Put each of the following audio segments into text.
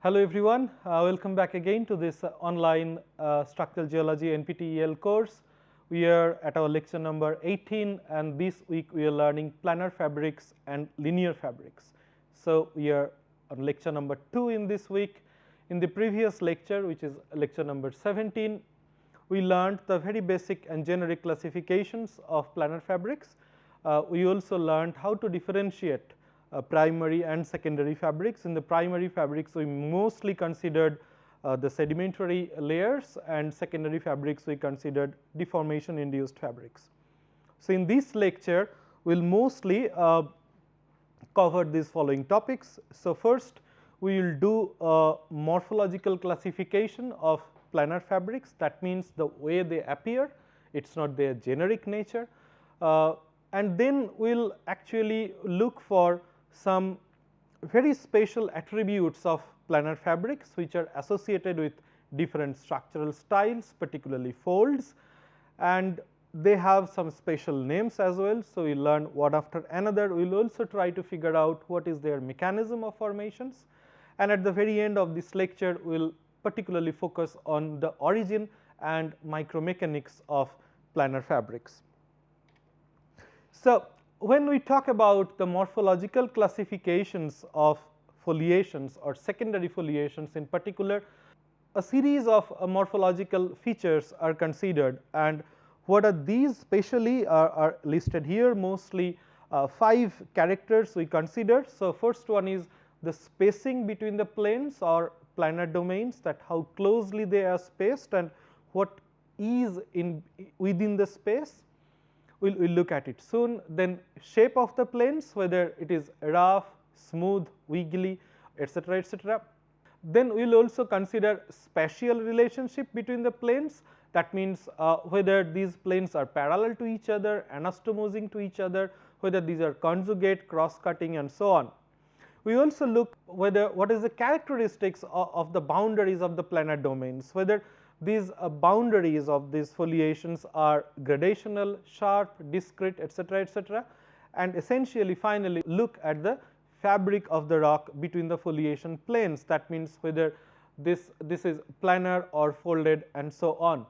Hello everyone, welcome back again to this online structural geology NPTEL course. We are at our lecture number 18 and this week we are learning planar fabrics and linear fabrics. So, we are on lecture number 2 in this week. In the previous lecture, which is lecture number 17, we learned the very basic and generic classifications of planar fabrics. We also learned how to differentiate primary and secondary fabrics. In the primary fabrics, we mostly considered the sedimentary layers, and secondary fabrics we considered deformation induced fabrics. So, in this lecture we will mostly cover these following topics. So, first we will do a morphological classification of planar fabrics, that means the way they appear, it is not their generic nature, and then we will actually look for some very special attributes of planar fabrics which are associated with different structural styles, particularly folds, and they have some special names as well. So, we learn one after another. We will also try to figure out what is their mechanism of formations, and at the very end of this lecture we will particularly focus on the origin and micromechanics of planar fabrics. So, when we talk about the morphological classifications of foliations or secondary foliations in particular, a series of morphological features are considered, and what are these specially are listed here. Mostly 5 characters we consider. So, first one is the spacing between the planes or planar domains, that how closely they are spaced and what is within the space. We will look at it soon. Then shape of the planes, whether it is rough, smooth, wiggly, etc., etc. Then we will also consider spatial relationship between the planes, that means whether these planes are parallel to each other, anastomosing to each other, whether these are conjugate, cross cutting, and so on. We also look whether what is the characteristics of the boundaries of the planar domains, whether these boundaries of these foliations are gradational, sharp, discrete, etc., etc., and essentially finally look at the fabric of the rock between the foliation planes, that means whether this is planar or folded and so on.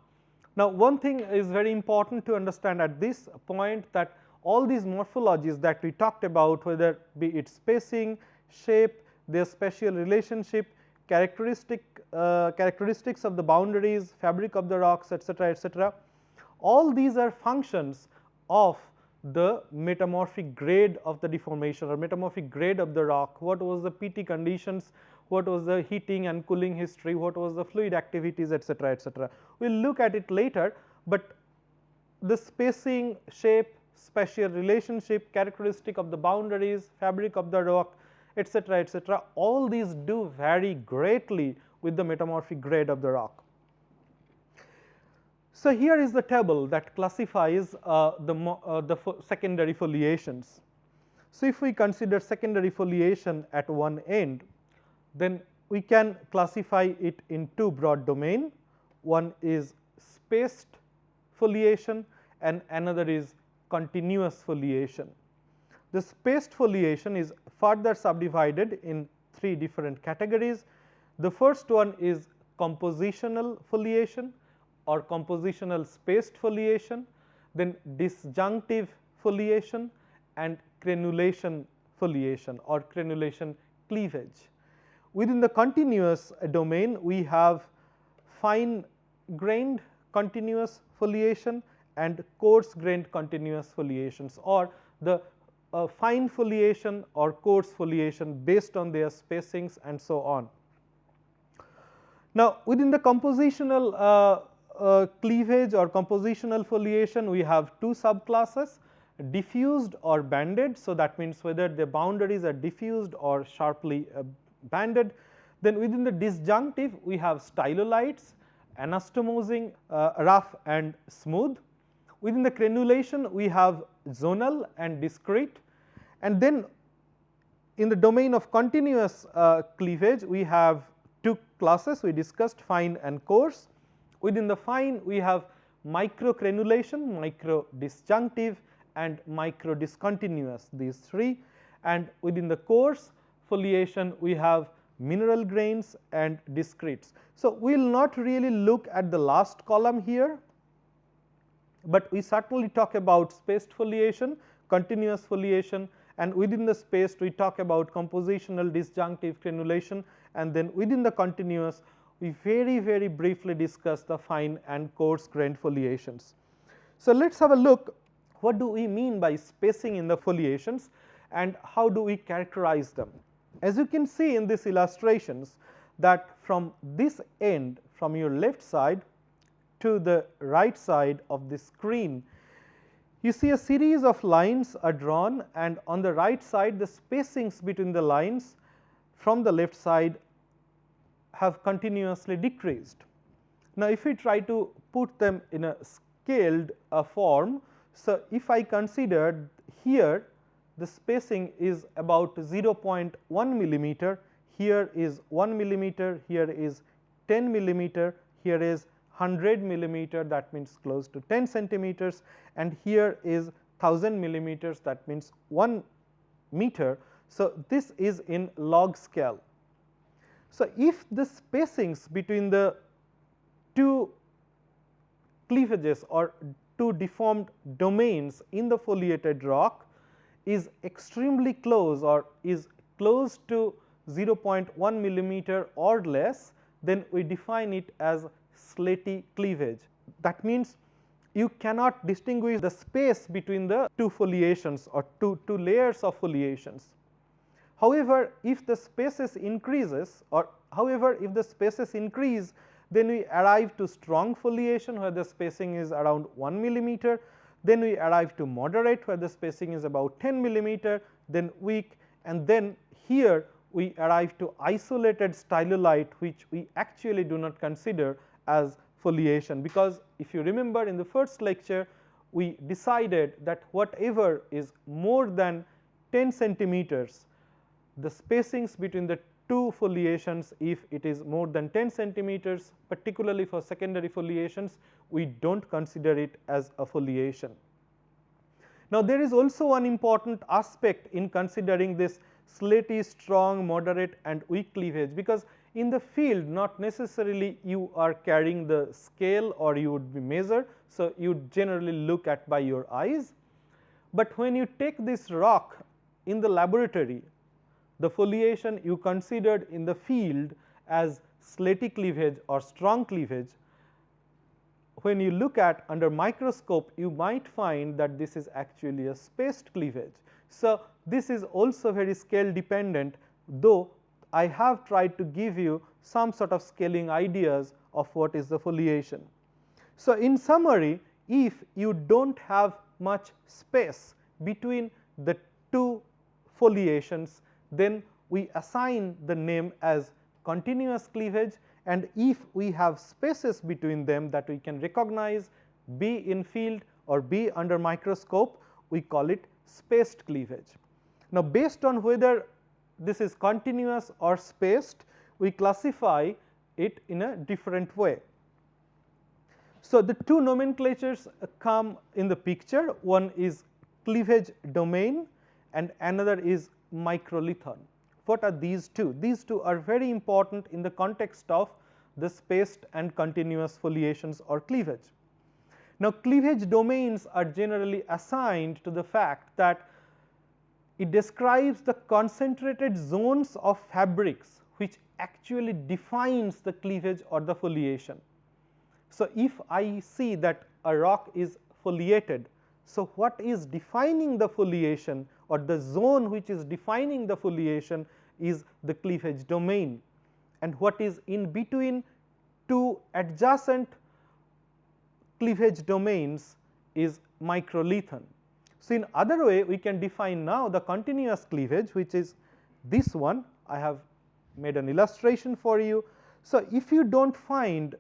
Now, one thing is very important to understand at this point, that all these morphologies that we talked about, whether be it spacing, shape, their spatial relationship, characteristics of the boundaries, fabric of the rocks, etc., etc., all these are functions of the metamorphic grade of the deformation or metamorphic grade of the rock. What was the PT conditions, what was the heating and cooling history, what was the fluid activities, etc., etc. We will look at it later, but the spacing, shape, spatial relationship, characteristic of the boundaries, fabric of the rock, etc., etc., all these do vary greatly with the metamorphic grade of the rock. So, here is the table that classifies the secondary foliations. So, if we consider secondary foliation at one end, then we can classify it in 2 broad domains. One is spaced foliation and another is continuous foliation. The spaced foliation is further subdivided in 3 different categories. The first one is compositional foliation or compositional spaced foliation, then disjunctive foliation and crenulation foliation or crenulation cleavage. Within the continuous domain, we have fine grained continuous foliation and coarse grained continuous foliations, or the fine foliation or coarse foliation based on their spacings and so on. Now, within the compositional cleavage or compositional foliation, we have 2 subclasses, diffused or banded. So, that means whether the boundaries are diffused or sharply banded. Then within the disjunctive, we have stylolites, anastomosing, rough and smooth. Within the crenulation, we have zonal and discrete, and then in the domain of continuous cleavage, we have 2 classes we discussed, fine and coarse. Within the fine, we have micro crenulation, micro disjunctive and micro discontinuous, these 3, and within the coarse foliation we have mineral grains and discretes. So, we will not really look at the last column here, but we certainly talk about spaced foliation, continuous foliation, and within the spaced we talk about compositional disjunctive crenulation, and then within the continuous we very briefly discuss the fine and coarse grained foliations. So, let us have a look what do we mean by spacing in the foliations and how do we characterize them. As you can see in these illustrations that from this end, from your left side to the right side of the screen, you see a series of lines are drawn, and on the right side the spacings between the lines from the left side have continuously decreased. Now, if we try to put them in a scaled form, so if I consider here the spacing is about 0.1 millimeter, here is 1 millimeter, here is 10 millimeter, here is 100 millimeter, that means close to 10 centimeters, and here is 1000 millimeters, that means 1 meter. So, this is in log scale. So, if the spacings between the two cleavages or two deformed domains in the foliated rock is extremely close or is close to 0.1 millimeter or less, then we define it as slaty cleavage. That means you cannot distinguish the space between the two foliations or two layers of foliations. However, if the spaces increases or however if the spaces increase, then we arrive to strong foliation where the spacing is around 1 millimeter, then we arrive to moderate where the spacing is about 10 millimeter, then weak, and then here we arrive to isolated stylolite, which we actually do not consider as foliation, because if you remember in the first lecture we decided that whatever is more than 10 centimeters, the spacings between the two foliations, if it is more than 10 centimeters, particularly for secondary foliations, we do not consider it as a foliation. Now, there is also one important aspect in considering this slaty, strong, moderate and weak cleavage, because in the field not necessarily you are carrying the scale or you would be measure. So, you generally look at by your eyes, but when you take this rock in the laboratory, the foliation you considered in the field as slaty cleavage or strong cleavage, when you look at under microscope you might find that this is actually a spaced cleavage. So, this is also very scale dependent, though I have tried to give you some sort of scaling ideas of what is the foliation. So, in summary, if you do not have much space between the two foliations, then we assign the name as continuous cleavage, and if we have spaces between them that we can recognize, be in field or be under microscope, we call it spaced cleavage. Now, based on whether this is continuous or spaced, we classify it in a different way. So, the two nomenclatures come in the picture, one is cleavage domain and another is microlithon. What are these two? These two are very important in the context of the spaced and continuous foliations or cleavage. Now, cleavage domains are generally assigned to the fact that it describes the concentrated zones of fabrics which actually defines the cleavage or the foliation. So, if I see that a rock is foliated, so what is defining the foliation or the zone which is defining the foliation is the cleavage domain, and what is in between two adjacent cleavage domains is microlithon. So, in other way we can define now the continuous cleavage, which is this one. I have made an illustration for you. So, if you do not find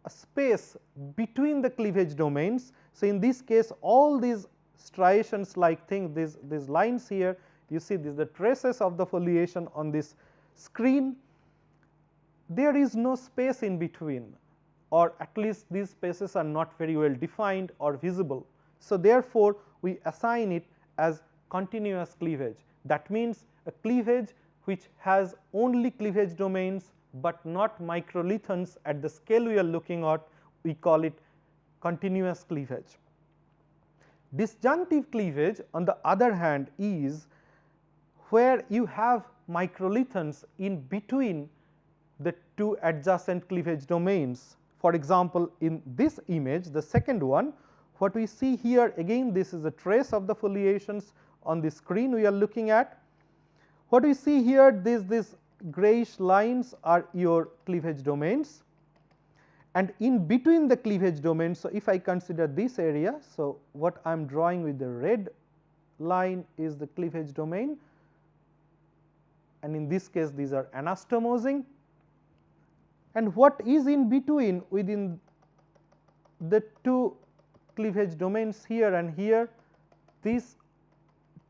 a space between the cleavage domains, so in this case all these striations like thing, these lines here, you see these the traces of the foliation on this screen, there is no space in between, or at least these spaces are not very well defined or visible. So, therefore, we assign it as continuous cleavage. That means a cleavage which has only cleavage domains but not microlithons at the scale we are looking at, we call it continuous cleavage. Disjunctive cleavage on the other hand is where you have microlithons in between the two adjacent cleavage domains. For example, in this image, the second one, what we see here again, this is a trace of the foliations on the screen we are looking at. What we see here, these grayish lines are your cleavage domains, and in between the cleavage domains, so if I consider this area, so what I am drawing with the red line is the cleavage domain, and in this case these are anastomosing, and what is in between within the two cleavage domains here and here, these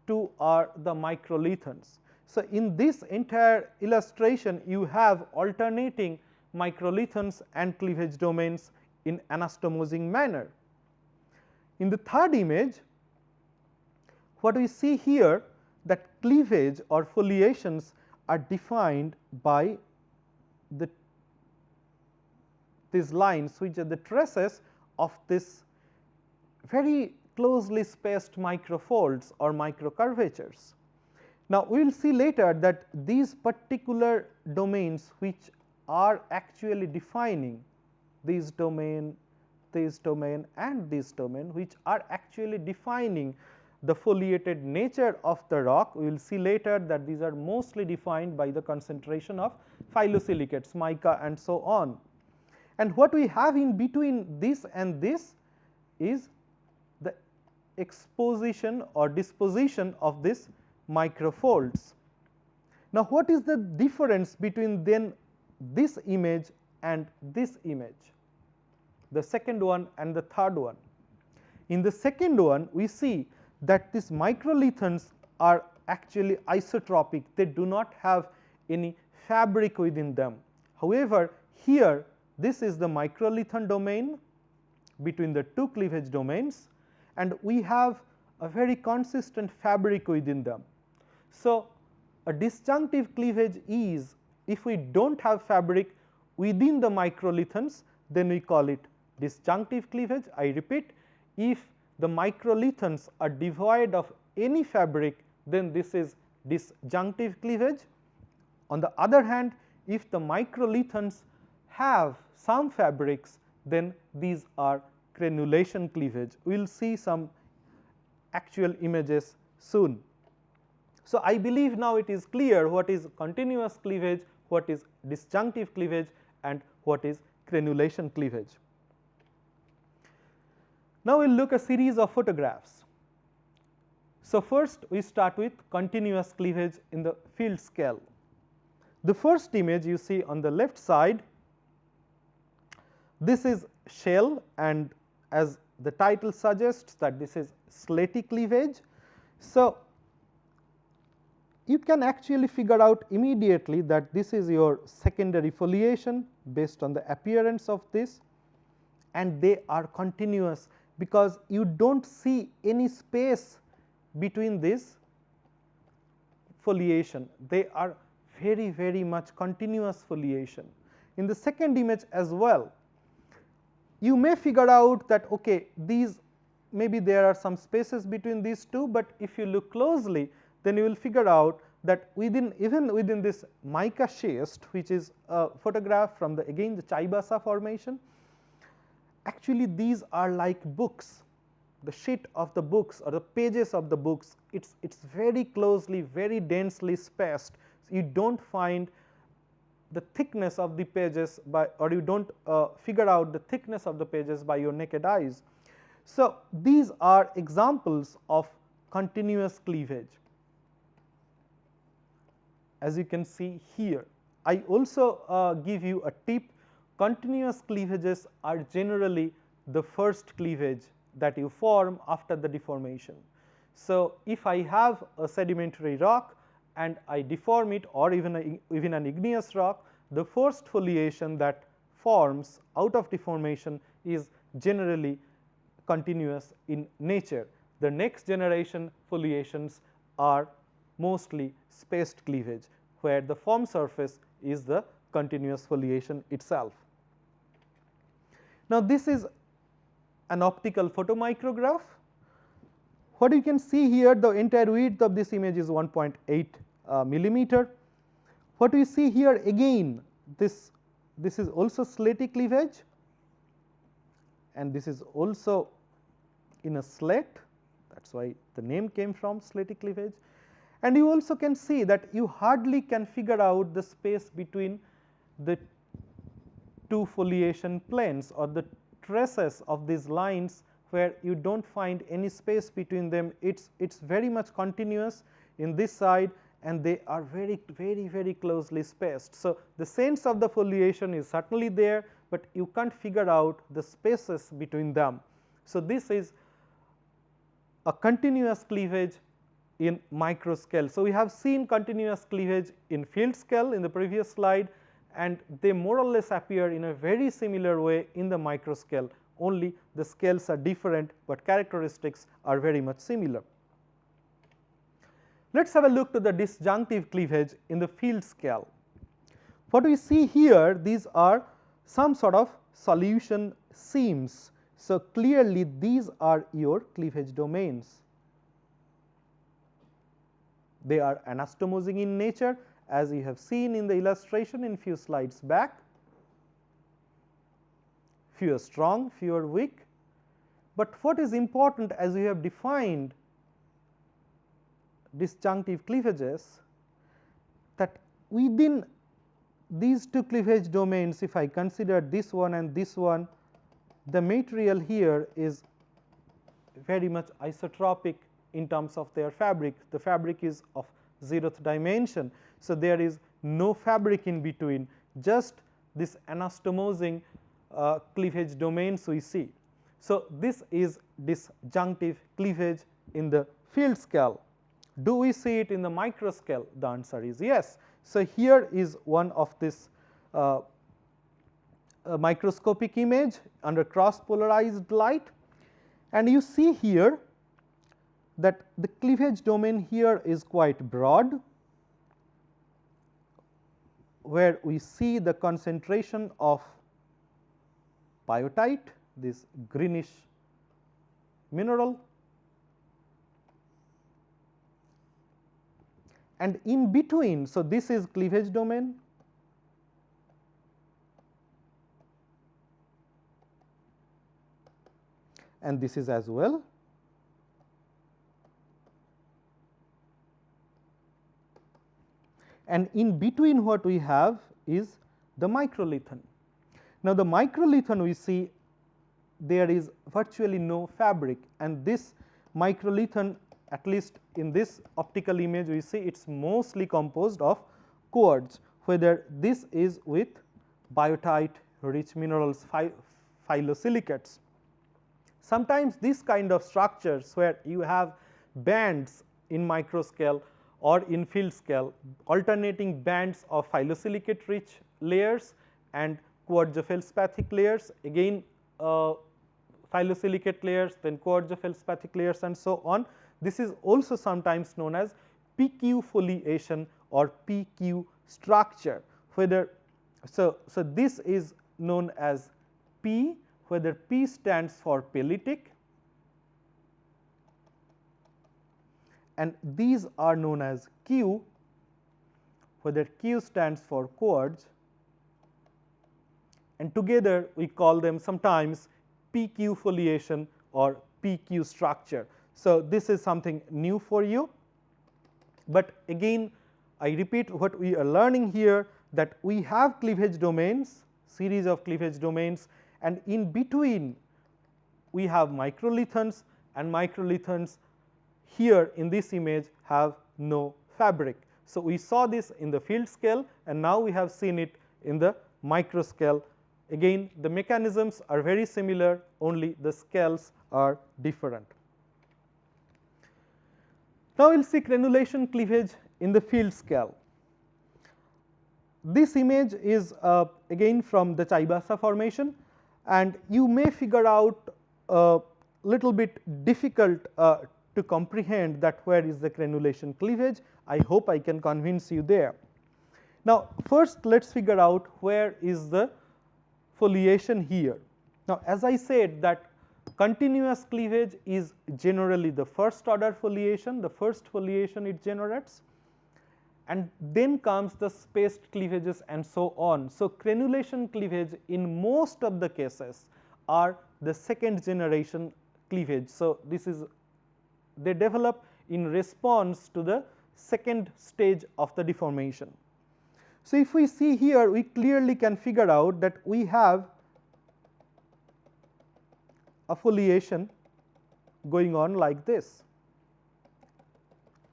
two are the microlithons. So, in this entire illustration you have alternating microlithons and cleavage domains in anastomosing manner. In the third image, what we see here, that cleavage or foliations are defined by these lines which are the traces of this very closely spaced microfolds or microcurvatures. Now, we will see later that these particular domains which are actually defining this domain and this domain, which are actually defining the foliated nature of the rock, we will see later that these are mostly defined by the concentration of phyllosilicates, mica and so on. And what we have in between this and this is the exposition or disposition of this microfolds. Now, what is the difference between then this image and this image, the second one and the third one? In the second one, we see that these microlithons are actually isotropic, they do not have any fabric within them. However, here this is the microlithon domain between the two cleavage domains, and we have a very consistent fabric within them. So, a disjunctive cleavage is, if we do not have fabric within the microlithons, then we call it disjunctive cleavage. I repeat, if the microlithons are devoid of any fabric, then this is disjunctive cleavage. On the other hand, if the microlithons have some fabrics, then these are crenulation cleavage. We will see some actual images soon. So, I believe now it is clear what is continuous cleavage, what is disjunctive cleavage, and what is crenulation cleavage. Now, we will look at a series of photographs. So, first we start with continuous cleavage in the field scale. The first image you see on the left side, this is shell, and as the title suggests that this is slaty cleavage. So, you can actually figure out immediately that this is your secondary foliation based on the appearance of this, and they are continuous because you do not see any space between this foliation. They are very much continuous foliation. In the second image as well, you may figure out that okay, these maybe there are some spaces between these two, but if you look closely, then you will figure out that even within this mica schist, which is a photograph from again the Chaibasa formation, actually these are like books, the sheet of the books or the pages of the books, it's very closely, very densely spaced. So, you do not find the thickness of the pages by, or you do not figure out the thickness of the pages by your naked eyes. So, these are examples of continuous cleavage, as you can see here. I also give you a tip, continuous cleavages are generally the first cleavage that you form after the deformation. So, if I have a sedimentary rock and I deform it, or even an igneous rock, the first foliation that forms out of deformation is generally continuous in nature. The next generation foliations are mostly spaced cleavage. where the form surface is the continuous foliation itself. Now, this is an optical photomicrograph. What you can see here, the entire width of this image is 1.8 millimeter. What we see here again, this is also slatty cleavage, and this is also in a slat, that is why the name came from slatty cleavage. And you also can see that you hardly can figure out the space between the two foliation planes or the traces of these lines, where you do not find any space between them. It is very much continuous in this side, and they are very closely spaced. So, the sense of the foliation is certainly there, but you can't figure out the spaces between them. So, this is a continuous cleavage in micro scale. So, we have seen continuous cleavage in field scale in the previous slide, and they more or less appear in a very similar way in the micro scale, only the scales are different, but characteristics are very much similar. Let us have a look to the disjunctive cleavage in the field scale. What we see here, these are some sort of solution seams. So, clearly these are your cleavage domains. They are anastomosing in nature, as you have seen in the illustration in few slides back. Few are strong, few are weak. But what is important, as we have defined disjunctive cleavages, that within these two cleavage domains, if I consider this one and this one, the material here is very much isotropic in terms of their fabric. The fabric is of 0th dimension. So, there is no fabric in between, just this anastomosing cleavage domains we see. So, this is disjunctive cleavage in the field scale. Do we see it in the micro scale? The answer is yes. So, here is one of this microscopic image under cross polarized light, and you see here that the cleavage domain here is quite broad, where we see the concentration of biotite, this greenish mineral, and in between. So, this is cleavage domain, and this is as well. And in between what we have is the microlithon. Now, the microlithon we see there is virtually no fabric, and this microlithon, at least in this optical image, we see it is mostly composed of quartz, whether this is with biotite rich minerals, phyllosilicates. Sometimes this kind of structures where you have bands in micro scale or in field scale, alternating bands of phyllosilicate rich layers and quartzo-feldspathic layers, again phyllosilicate layers, then quartzo-feldspathic layers, and so on. This is also sometimes known as PQ foliation or PQ structure, whether so this is known as P, whether P stands for pellitic, and these are known as Q, whether Q stands for quartz, and together we call them sometimes PQ foliation or PQ structure. So, this is something new for you, but again I repeat what we are learning here, that we have cleavage domains, series of cleavage domains, and in between we have microlithons, and microlithons here in this image have no fabric. So, we saw this in the field scale, and now we have seen it in the micro scale. Again, the mechanisms are very similar, only the scales are different. Now, we will see granulation cleavage in the field scale. This image is again from the Chaibasa formation, and you may figure out a little bit difficult to comprehend that where is the granulation cleavage. I hope I can convince you there. Now, first let us figure out where is the foliation here. Now, as I said that continuous cleavage is generally the first order foliation, the first foliation it generates, and then comes the spaced cleavages and so on. So, crenulation cleavage in most of the cases are the second generation cleavage. So, this is they develop in response to the second stage of the deformation. So, if we see here, we clearly can figure out that we have a foliation going on like this,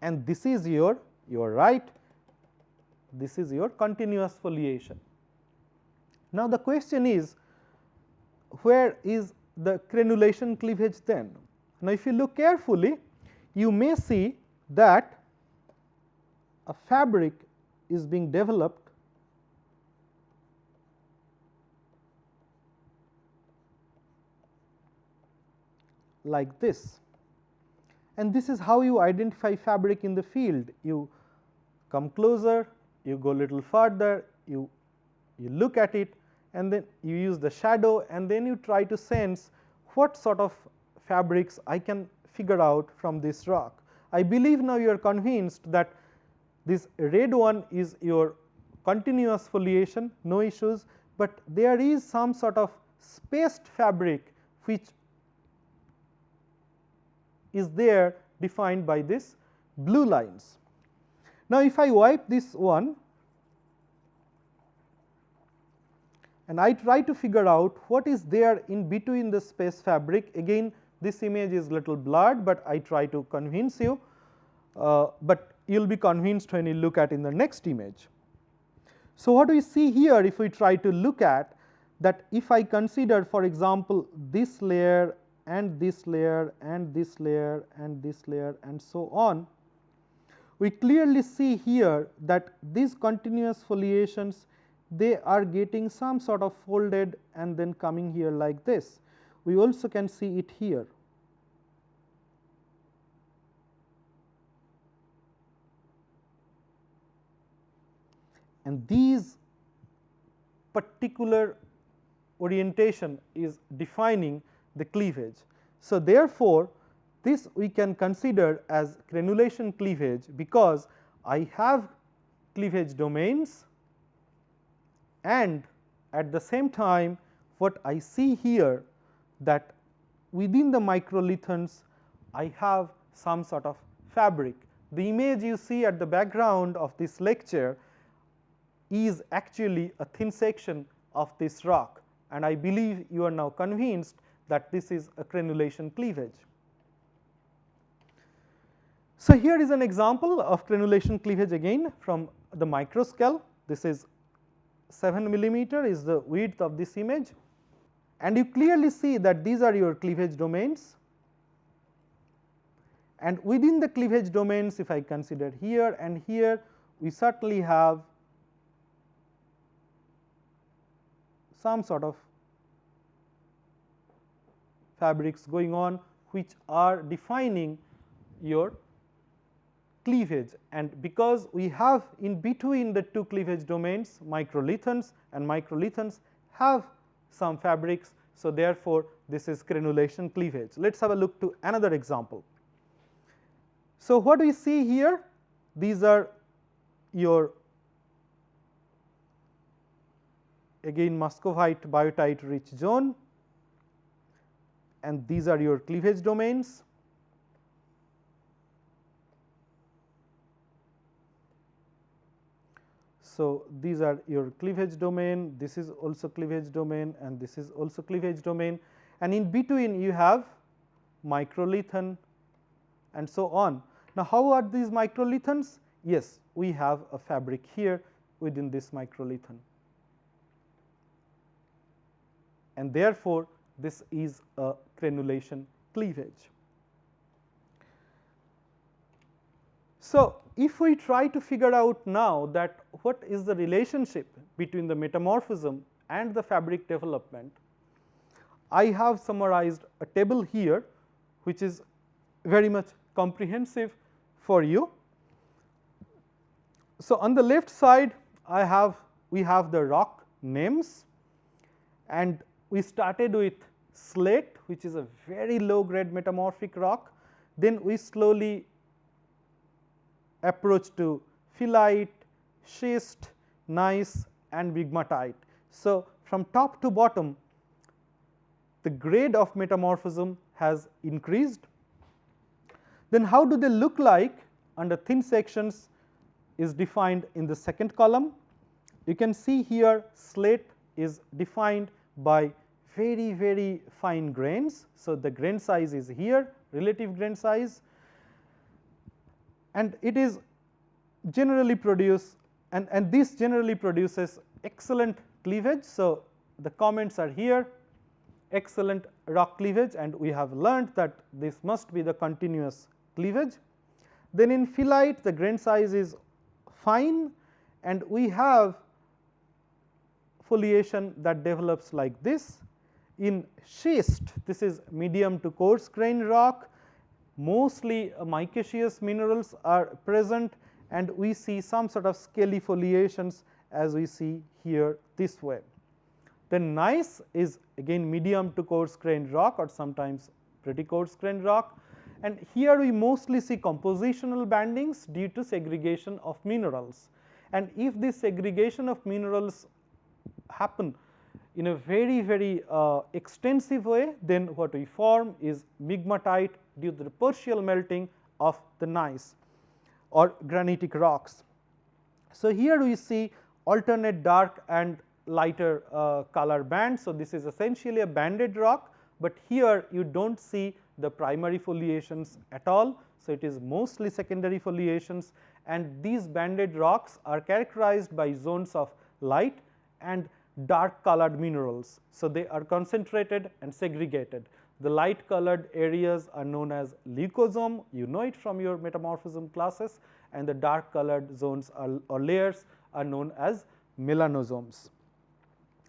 and this is your right, this is your continuous foliation. Now, the question is, where is the crenulation cleavage then? Now, if you look carefully, you may see that a fabric is being developed like this, and this is how you identify fabric in the field. You come closer, you go a little further, you look at it, and then you use the shadow, and then you try to sense what sort of fabrics I can figure out from this rock. I believe now you are convinced that this red one is your continuous foliation, no issues, but there is some sort of spaced fabric which is there defined by this blue lines. Now, if I wipe this one and I try to figure out what is there in between the space fabric, again this image is little blurred, but I try to convince you, but you will be convinced when you look at in the next image. So, what we see here, if we try to look at that, if I consider for example this layer and this layer and this layer and this layer and so on, we clearly see here that these continuous foliations, they are getting some sort of folded and then coming here like this. We also can see it here. And these particular orientation is defining the cleavage. So, therefore, this we can consider as crenulation cleavage, because I have cleavage domains, and at the same time what I see here that within the microlithons I have some sort of fabric. The image you see at the background of this lecture is actually a thin section of this rock, and I believe you are now convinced that this is a crenulation cleavage. So, here is an example of crenulation cleavage again from the micro scale. This is 7 millimeter is the width of this image, and you clearly see that these are your cleavage domains, and within the cleavage domains, if I consider here and here, we certainly have some sort of fabrics going on which are defining your cleavage. And because we have in between the two cleavage domains microlithons, and microlithons have some fabrics, so therefore, this is crenulation cleavage. Let us have a look to another example. So, what we see here, these are your again muscovite biotite rich zone, and these are your cleavage domains. So, these are your cleavage domain, this is also cleavage domain, and this is also cleavage domain, and in between you have microlithon and so on. Now, how are these microlithons? Yes, we have a fabric here within this microlithon, and therefore, this is a crenulation cleavage. So, if we try to figure out now that what is the relationship between the metamorphism and the fabric development, I have summarized a table here which is very much comprehensive for you. So, on the left side we have the rock names, and we started with slate, which is a very low grade metamorphic rock. Then we slowly approach to phyllite, schist, gneiss and migmatite. So, from top to bottom the grade of metamorphism has increased. Then how do they look like under thin sections is defined in the second column. You can see here slate is defined by very, very fine grains. So, the grain size is here, relative grain size, and it is generally produce and this generally produces excellent cleavage. So, the comments are here, excellent rock cleavage, and we have learned that this must be the continuous cleavage. Then in phyllite the grain size is fine, and we have foliation that develops like this. In schist, this is medium to coarse grain rock, mostly micaceous minerals are present, and we see some sort of scaly foliations as we see here this way. Then gneiss is again medium to coarse grain rock or sometimes pretty coarse grain rock, and here we mostly see compositional bandings due to segregation of minerals. And if this segregation of minerals happen in a very, very extensive way, then what we form is migmatite due to the partial melting of the gneiss or granitic rocks. So, here we see alternate dark and lighter color bands. So, this is essentially a banded rock, but here you do not see the primary foliations at all. So, it is mostly secondary foliations, and these banded rocks are characterized by zones of light and dark colored minerals. So, they are concentrated and segregated. The light colored areas are known as leucosome, you know it from your metamorphism classes, and the dark colored zones or layers are known as melanosomes.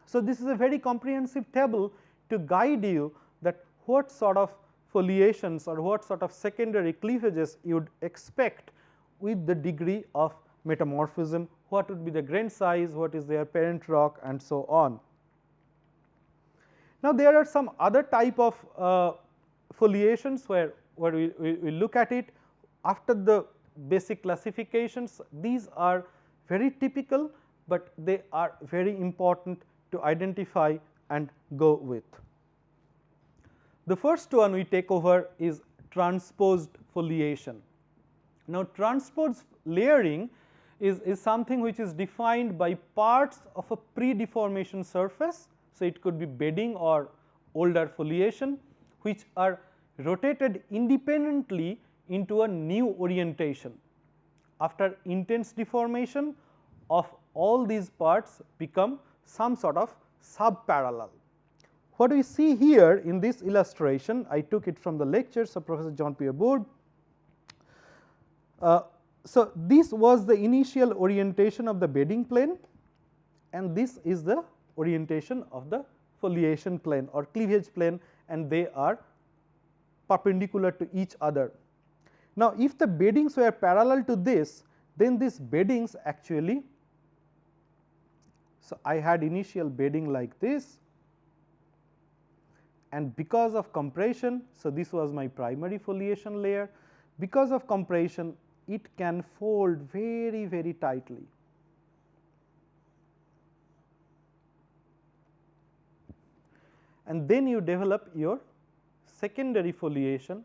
So, this is a very comprehensive table to guide you that what sort of foliations or what sort of secondary cleavages you would expect with the degree of metamorphism, what would be the grain size, what is their parent rock, and so on. Now, there are some other type of foliations where we look at it after the basic classifications. These are very typical, but they are very important to identify and go with. The first one we take over is transposed foliation. Now, transposed layering is something which is defined by parts of a pre-deformation surface. So, it could be bedding or older foliation which are rotated independently into a new orientation. After intense deformation of all these parts become some sort of subparallel. What we see here in this illustration, I took it from the lectures of Professor John Pierre Bourd. So, this was the initial orientation of the bedding plane, and this is the orientation of the foliation plane or cleavage plane, and they are perpendicular to each other. Now, if the beddings were parallel to this, then these beddings actually, so I had initial bedding like this, and because of compression, so this was my primary foliation layer, because of compression it can fold very, very tightly. And then you develop your secondary foliation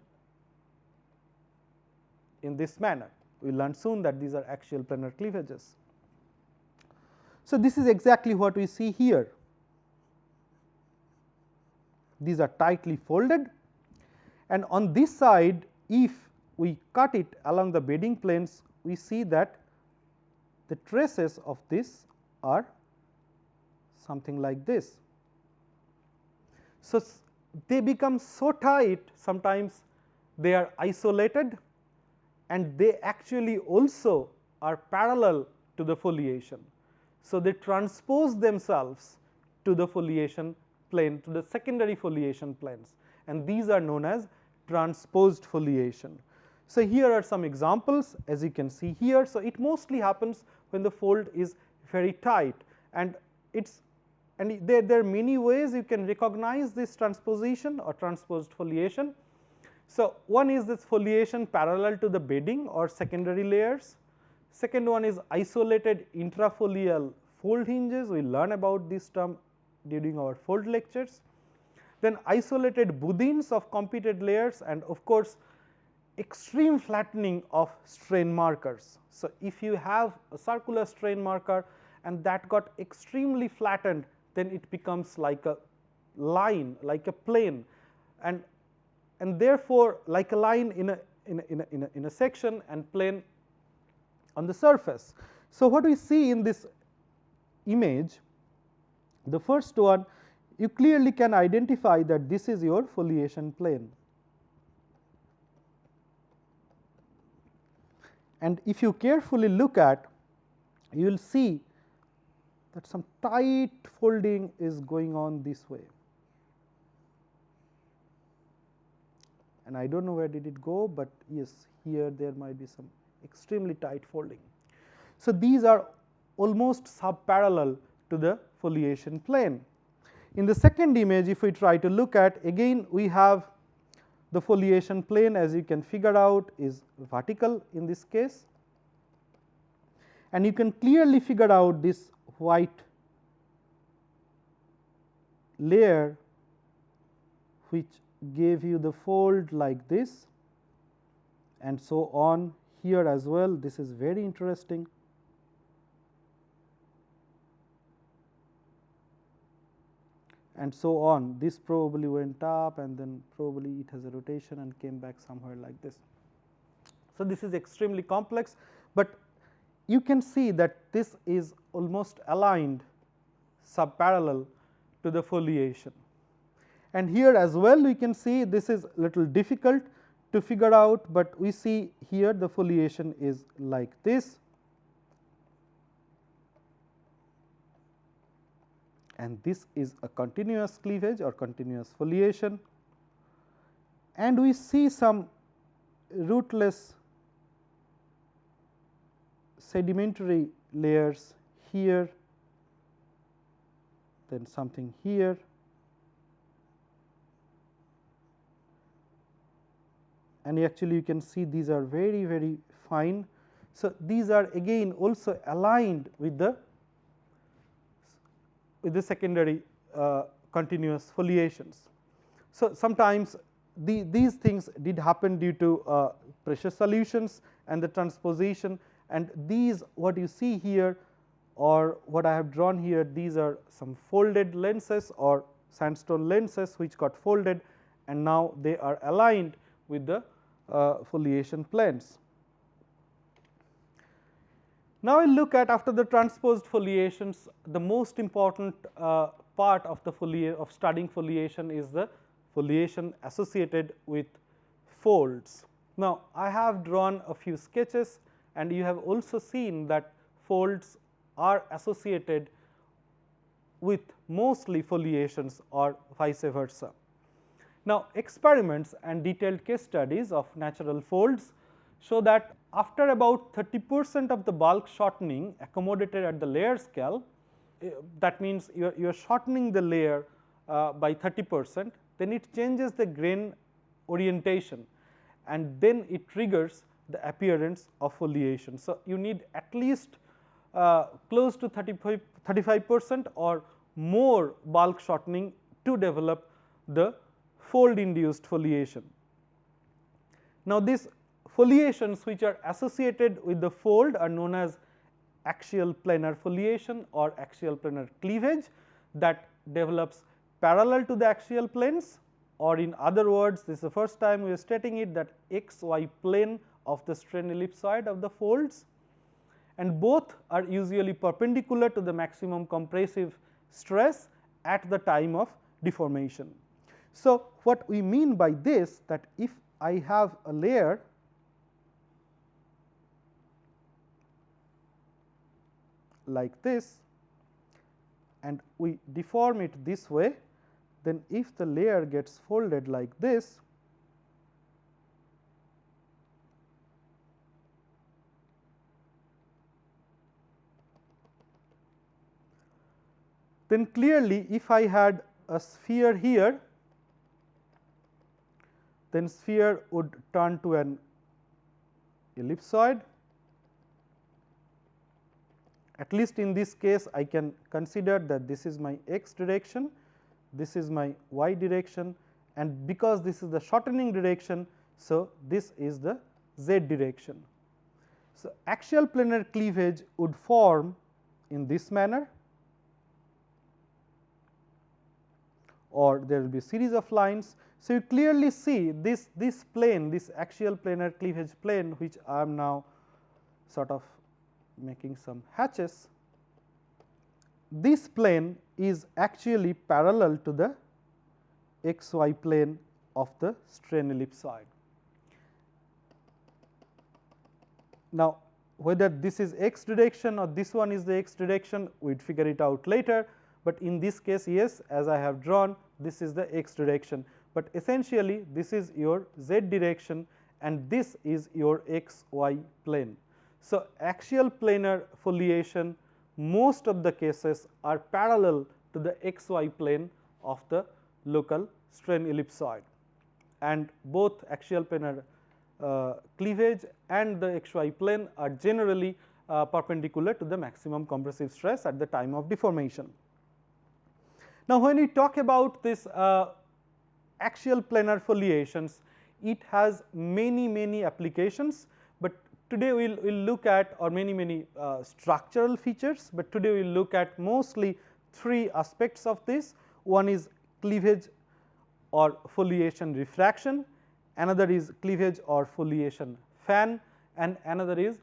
in this manner. We will learn soon that these are axial planar cleavages. So, this is exactly what we see here. These are tightly folded, and on this side if we cut it along the bedding planes, we see that the traces of this are something like this. So, they become so tight, sometimes they are isolated, and they actually also are parallel to the foliation. So, they transpose themselves to the foliation plane, to the secondary foliation planes, and these are known as transposed foliation. So, here are some examples as you can see here. So, it mostly happens when the fold is very tight, and there are many ways you can recognize this transposition or transposed foliation. So, one is this foliation parallel to the bedding or secondary layers. Second one is isolated intrafolial fold hinges. We learn about this term during our fold lectures. Then isolated boudins of competed layers, and of course, extreme flattening of strain markers. So, if you have a circular strain marker and that got extremely flattened, then it becomes like a line, like a plane, and therefore, like a line in a section and plane on the surface. So, what we see in this image, the first one, you clearly can identify that this is your foliation plane. And if you carefully look at, you will see that some tight folding is going on this way, and I do not know where did it go, but yes, here there might be some extremely tight folding. So, these are almost subparallel to the foliation plane. In the second image, if we try to look at, again we have the foliation plane, as you can figure out, is vertical in this case, and you can clearly figure out this white layer which gave you the fold like this, and so on here as well. This is very interesting. And so on, this probably went up and then probably it has a rotation and came back somewhere like this. So, this is extremely complex, but you can see that this is almost aligned subparallel to the foliation. And here as well we can see this is little difficult to figure out, but we see here the foliation is like this, and this is a continuous cleavage or continuous foliation, and we see some rootless sedimentary layers here, then something here, and actually you can see these are very, very fine. So, these are again also aligned with the secondary continuous foliations. So, sometimes these things did happen due to pressure solutions and the transposition, and these what you see here or what I have drawn here, these are some folded lenses or sandstone lenses which got folded, and now they are aligned with the foliation planes. Now, we will look at, after the transposed foliations, the most important part of the studying foliation is the foliation associated with folds. Now, I have drawn a few sketches, and you have also seen that folds are associated with mostly foliations or vice versa. Now, experiments and detailed case studies of natural folds show that after about 30% of the bulk shortening accommodated at the layer scale, that means you are shortening the layer by 30%, then it changes the grain orientation, and then it triggers the appearance of foliation. So, you need at least close to 35% or more bulk shortening to develop the fold induced foliation. Now, these foliations which are associated with the fold are known as axial planar foliation or axial planar cleavage, that develops parallel to the axial planes, or in other words, this is the first time we are stating it, that xy plane of the strain ellipsoid of the folds, and both are usually perpendicular to the maximum compressive stress at the time of deformation. So, what we mean by this, that if I have a layer like this and we deform it this way, then if the layer gets folded like this, then clearly if I had a sphere here, then sphere would turn to an ellipsoid. At least in this case I can consider that this is my x direction, this is my y direction, and because this is the shortening direction, so this is the z direction. So, axial planar cleavage would form in this manner, or there will be a series of lines. So, you clearly see this plane, this axial planar cleavage plane, which I am now sort of making some hatches. This plane is actually parallel to the xy plane of the strain ellipsoid. Now, whether this is x direction or this one is the x direction, we would figure it out later, but in this case, yes, as I have drawn, this is the x direction, but essentially this is your z direction and this is your xy plane. So, axial planar foliation, most of the cases are parallel to the xy plane of the local strain ellipsoid, and both axial planar cleavage and the xy plane are generally perpendicular to the maximum compressive stress at the time of deformation. Now, when we talk about this axial planar foliations, it has many applications, but today we will look at, or many structural features, but today we will look at mostly 3 aspects of this. One is cleavage or foliation refraction, another is cleavage or foliation fan, and another is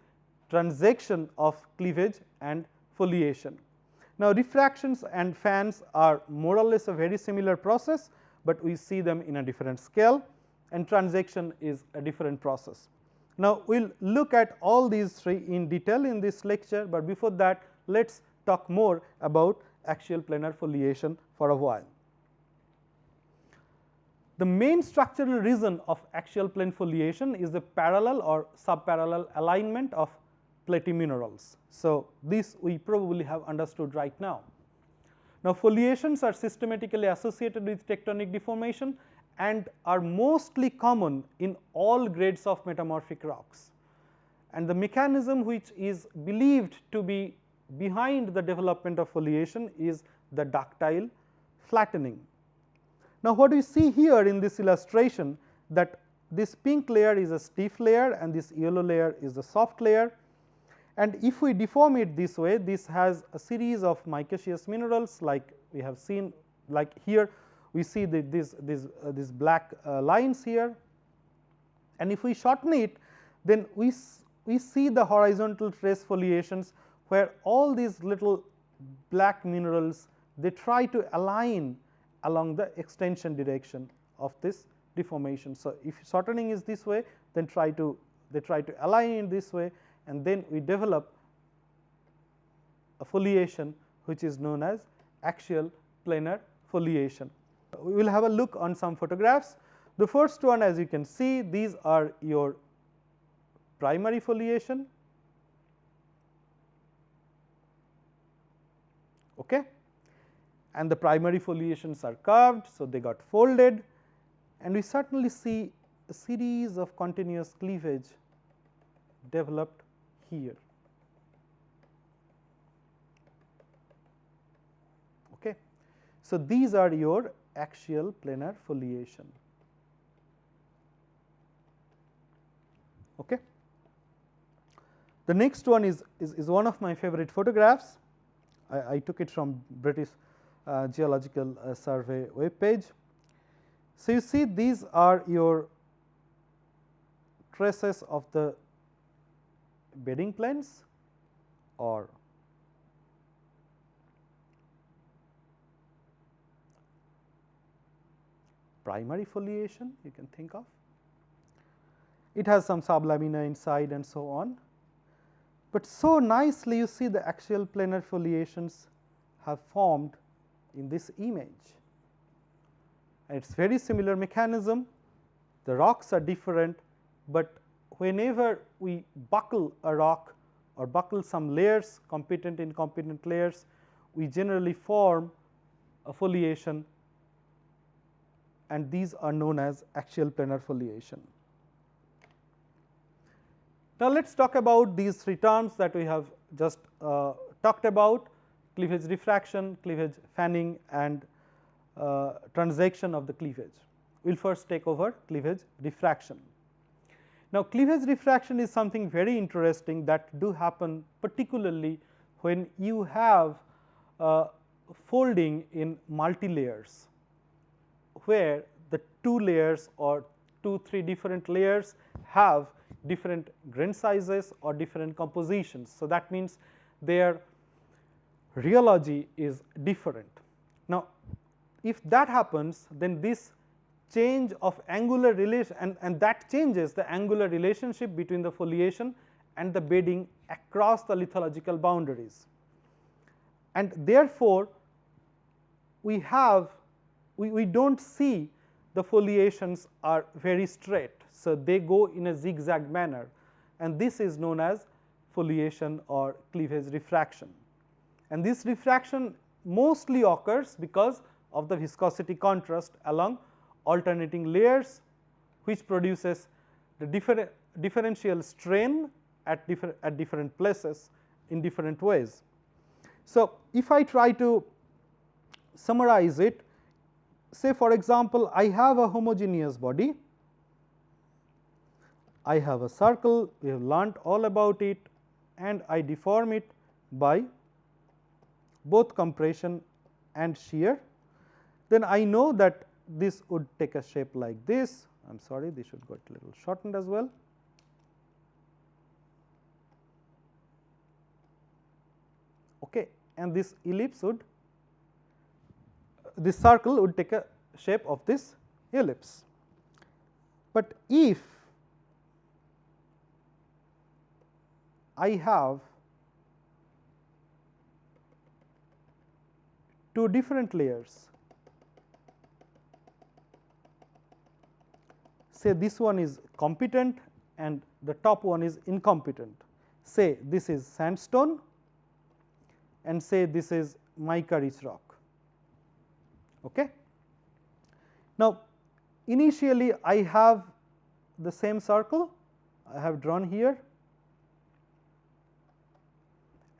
transaction of cleavage and foliation. Now, refractions and fans are more or less a very similar process, but we see them in a different scale, and transaction is a different process. Now, we will look at all these 3 in detail in this lecture, but before that let us talk more about axial planar foliation for a while. The main structural reason of axial plane foliation is the parallel or subparallel alignment of platyminerals. So, this we probably have understood right now. Now, foliations are systematically associated with tectonic deformation and are mostly common in all grades of metamorphic rocks, and the mechanism which is believed to be behind the development of foliation is the ductile flattening. Now, what we see here in this illustration, that this pink layer is a stiff layer and this yellow layer is the soft layer, and if we deform it this way, this has a series of micaceous minerals like we have seen, like here we see these black lines here, and if we shorten it, then we see the horizontal trace foliations where all these little black minerals, they try to align along the extension direction of this deformation. So, if shortening is this way, then they try to align in this way, and then we develop a foliation which is known as axial planar foliation. We will have a look on some photographs. The first one, as you can see, these are your primary foliation, okay, and the primary foliations are curved, so they got folded, and we certainly see a series of continuous cleavage developed here. Okay. So, these are your axial planar foliation. Okay. The next one is one of my favorite photographs. I took it from British Geological Survey web page. So, you see these are your traces of the bedding planes or primary foliation you can think of. It has some sublamina inside and so on, but so nicely you see the axial planar foliations have formed in this image. And it is very similar mechanism, the rocks are different, but whenever we buckle a rock or buckle some layers, competent incompetent layers, we generally form a foliation, and these are known as axial planar foliation. Now, let us talk about these three terms that we have just talked about: cleavage diffraction, cleavage fanning, and transaction of the cleavage. We will first take over cleavage diffraction. Now, cleavage diffraction is something very interesting that do happen particularly when you have folding in multi layers, where the two layers or 2-3 different layers have different grain sizes or different compositions. So, that means their rheology is different. Now, if that happens, then this change of angular relation and that changes the angular relationship between the foliation and the bedding across the lithological boundaries, and therefore, we do not see the foliations are very straight. So, they go in a zigzag manner, and this is known as foliation or cleavage diffraction. And this diffraction mostly occurs because of the viscosity contrast along alternating layers, which produces the differential strain at different places in different ways. So, if I try to summarize it, say for example, I have a homogeneous body, I have a circle, we have learnt all about it, and I deform it by both compression and shear, then I know that this would take a shape like this. I am sorry, this should get a little shortened as well. Okay, and this ellipse would, this circle would take a shape of this ellipse. But if I have two different layers, say this one is competent and the top one is incompetent, say this is sandstone and say this is mica rich rock. Okay. Now, initially I have the same circle I have drawn here,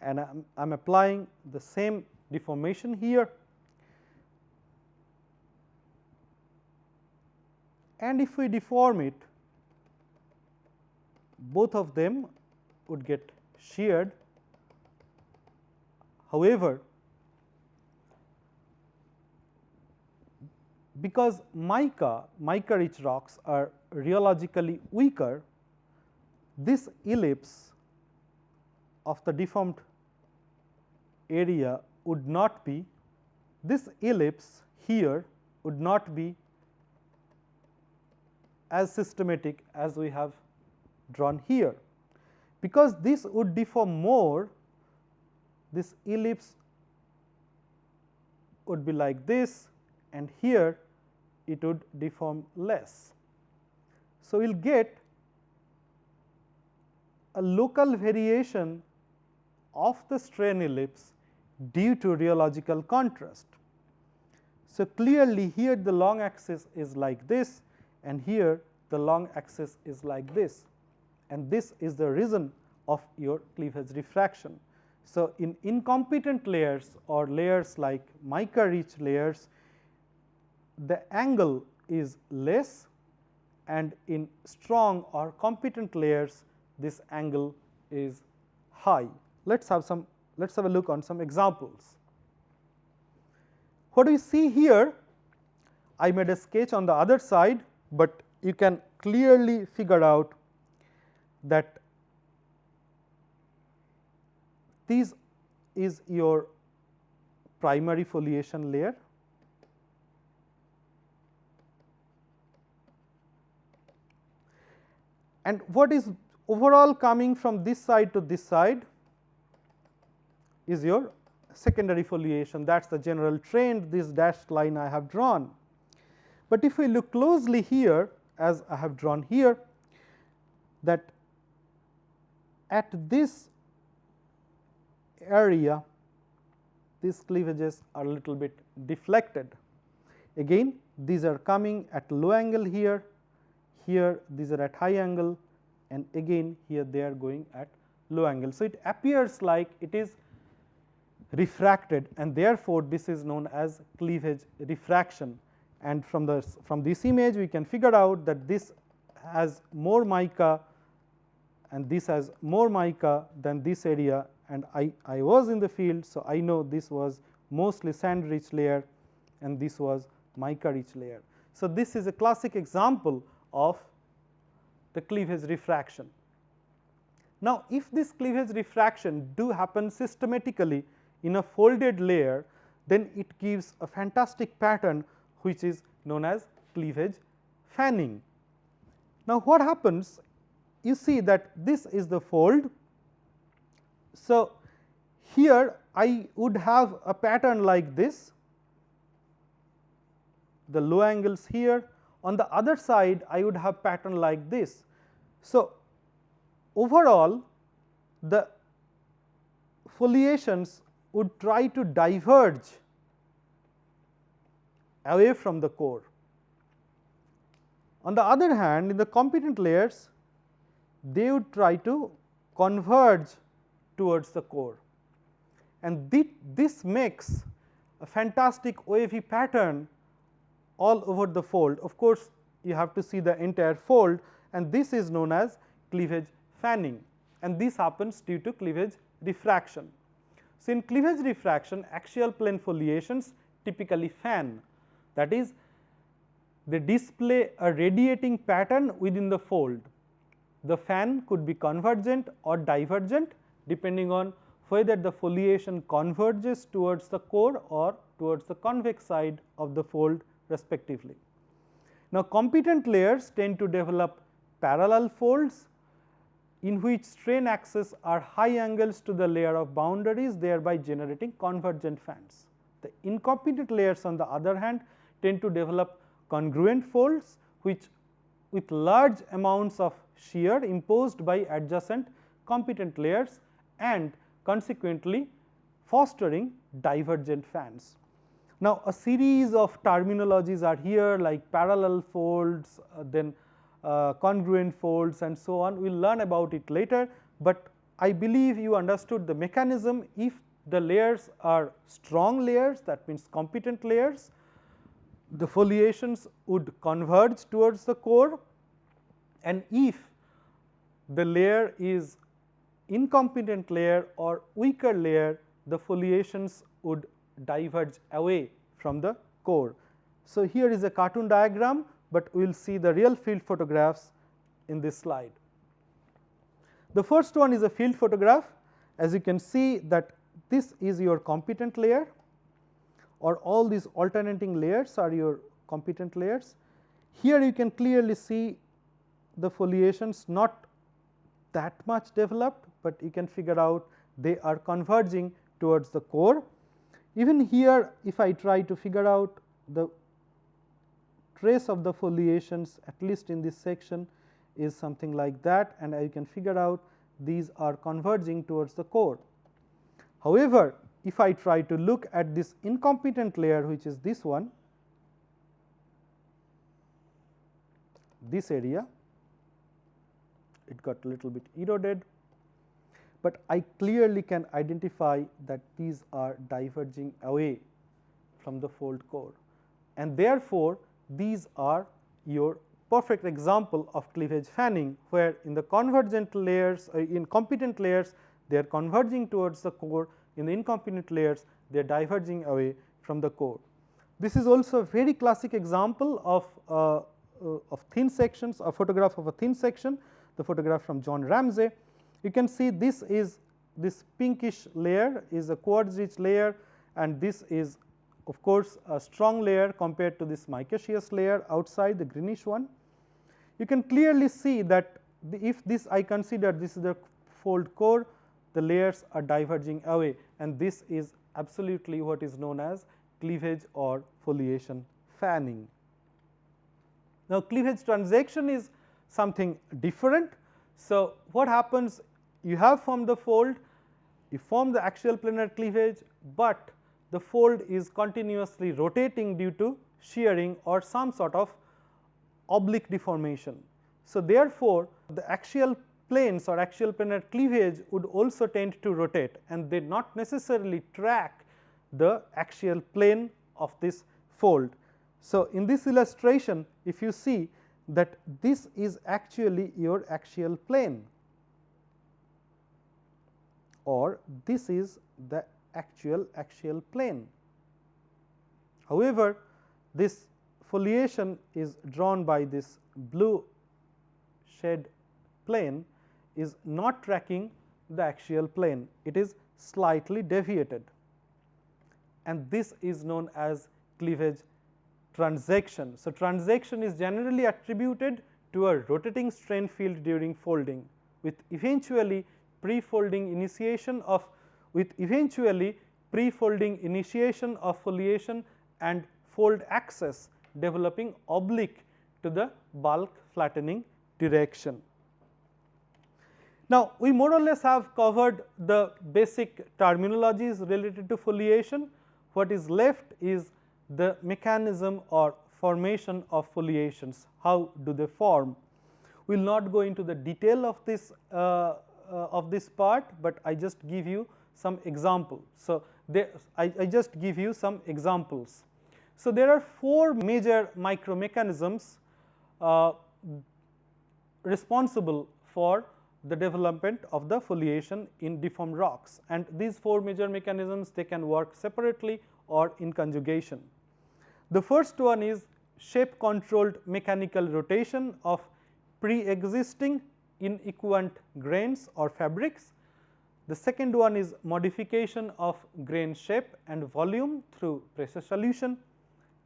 and I am applying the same deformation here, and if we deform it, both of them would get sheared. However, because mica rich rocks are rheologically weaker, this ellipse of the deformed area would not be, this ellipse here would not be as systematic as we have drawn here, because this would deform more, this ellipse would be like this, and here it would deform less. So, we will get a local variation of the strain ellipse due to rheological contrast. So, clearly here the long axis is like this, and here the long axis is like this, and this is the reason of your cleavage diffraction. So, in incompetent layers or layers like mica rich layers, the angle is less, and in strong or competent layers this angle is high. Let us have a look on some examples. What we see here, I made a sketch on the other side, but you can clearly figure out that this is your primary foliation layer, and what is overall coming from this side to this side is your secondary foliation. That is the general trend, this dashed line I have drawn. But if we look closely here, as I have drawn here, that at this area these cleavages are a little bit deflected. Again these are coming at low angle here, here these are at high angle, and again here they are going at low angle. So, it appears like it is refracted, and therefore, this is known as cleavage refraction. And from this image we can figure out that this has more mica and this has more mica than this area, and I was in the field. So, I know this was mostly sand rich layer and this was mica rich layer. So, this is a classic example of the cleavage refraction. Now, if this cleavage refraction do happen systematically in a folded layer, then it gives a fantastic pattern which is known as cleavage fanning. Now, what happens? You see that this is the fold. So, here I would have a pattern like this, the low angles here. On the other side I would have pattern like this. So, overall the foliations would try to diverge away from the core. On the other hand, in the competent layers they would try to converge towards the core, and this makes a fantastic wavy pattern all over the fold. Of course, you have to see the entire fold, and this is known as cleavage fanning, and this happens due to cleavage refraction. So, in cleavage refraction, axial plane foliations typically fan, that is, they display a radiating pattern within the fold. The fan could be convergent or divergent depending on whether the foliation converges towards the core or towards the convex side of the fold respectively. Now, competent layers tend to develop parallel folds in which strain axes are high angles to the layer of boundaries, thereby generating convergent fans. The incompetent layers on the other hand tend to develop congruent folds which with large amounts of shear imposed by adjacent competent layers and consequently fostering divergent fans. Now, a series of terminologies are here like parallel folds, then congruent folds and so on. We will learn about it later, but I believe you understood the mechanism. If the layers are strong layers, that means competent layers, the foliations would converge towards the core, and if the layer is incompetent layer or weaker layer, the foliations would diverge away from the core. So, here is a cartoon diagram, but we will see the real field photographs in this slide. The first one is a field photograph. As you can see that this is your competent layer, or all these alternating layers are your competent layers. Here you can clearly see the foliations not that much developed, but you can figure out they are converging towards the core. Even here, if I try to figure out the trace of the foliations, at least in this section, is something like that, and I can figure out these are converging towards the core. However, if I try to look at this incompetent layer, which is this one, this area, it got a little bit eroded, but I clearly can identify that these are diverging away from the fold core, and therefore, these are your perfect example of cleavage fanning, where in the convergent layers, in competent layers they are converging towards the core, in the incompetent layers they are diverging away from the core. This is also a very classic example of thin sections, a photograph of a thin section, the photograph from John Ramsey. You can see this pinkish layer is a quartz rich layer, and this is of course a strong layer compared to this micaceous layer outside, the greenish one. You can clearly see that if this I consider this is the fold core, the layers are diverging away, and this is absolutely what is known as cleavage or foliation fanning. Now, cleavage transaction is something different. So, what happens? You have formed the fold, you form the axial planar cleavage, but the fold is continuously rotating due to shearing or some sort of oblique deformation. So, therefore, the axial planes or axial planar cleavage would also tend to rotate, and they not necessarily track the axial plane of this fold. So, in this illustration, if you see that this is actually your axial plane, or this is the actual axial plane. However, this foliation is drawn by this blue shade plane is not tracking the axial plane, it is slightly deviated, and this is known as cleavage transaction. So, transaction is generally attributed to a rotating strain field during folding, with eventually pre-folding initiation of foliation and fold axis developing oblique to the bulk flattening direction. Now, we more or less have covered the basic terminologies related to foliation. What is left is the mechanism or formation of foliations. How do they form? We will not go into the detail of this part, but I just give you some examples. So, I just give you some examples. So, there are 4 major micromechanisms responsible for the development of the foliation in deformed rocks, and these 4 major mechanisms, they can work separately or in conjugation. The first one is shape controlled mechanical rotation of pre-existing inequant grains or fabrics. The second one is modification of grain shape and volume through pressure solution.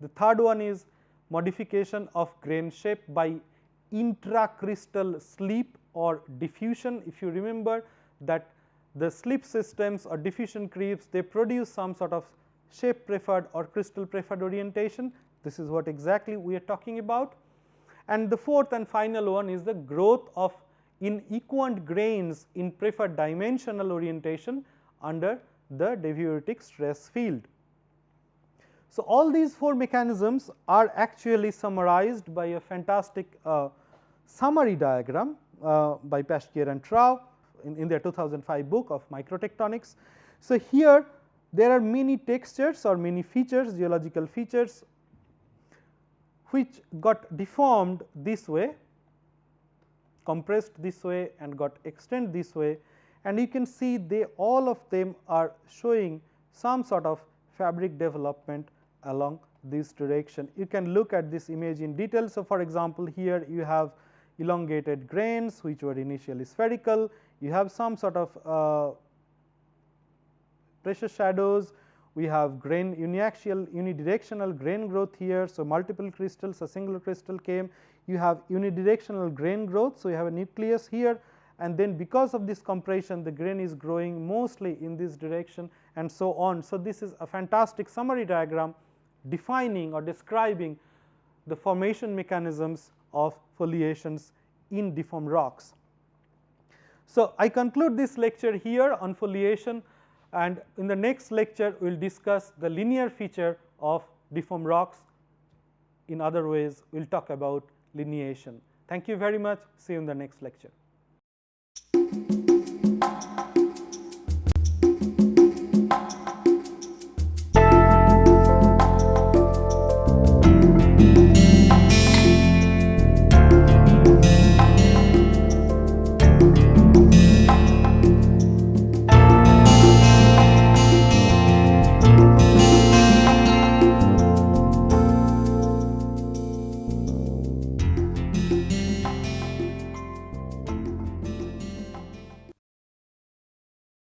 The third one is modification of grain shape by intracrystal slip or diffusion. If you remember that the slip systems or diffusion creeps, they produce some sort of shape preferred or crystal preferred orientation. This is what exactly we are talking about. And the fourth and final one is the growth of inequant grains in preferred dimensional orientation under the deviatic stress field. So, all these 4 mechanisms are actually summarized by a fantastic summary diagram by Pasquier and Trau in their 2005 book of microtectonics. So, here there are many textures or many features, geological features, which got deformed this way, compressed this way and got extended this way, and you can see they all of them are showing some sort of fabric development along this direction. You can look at this image in detail. So, for example, here you have elongated grains which were initially spherical, you have some sort of pressure shadows, we have grain uniaxial unidirectional grain growth here. So, multiple crystals, a single crystal came, you have unidirectional grain growth. So, you have a nucleus here, and then because of this compression the grain is growing mostly in this direction and so on. So, this is a fantastic summary diagram defining or describing the formation mechanisms of foliations in deformed rocks. So, I conclude this lecture here on foliation, and in the next lecture we will discuss the linear feature of deformed rocks. In other ways, we will talk about lineation. Thank you very much. See you in the next lecture.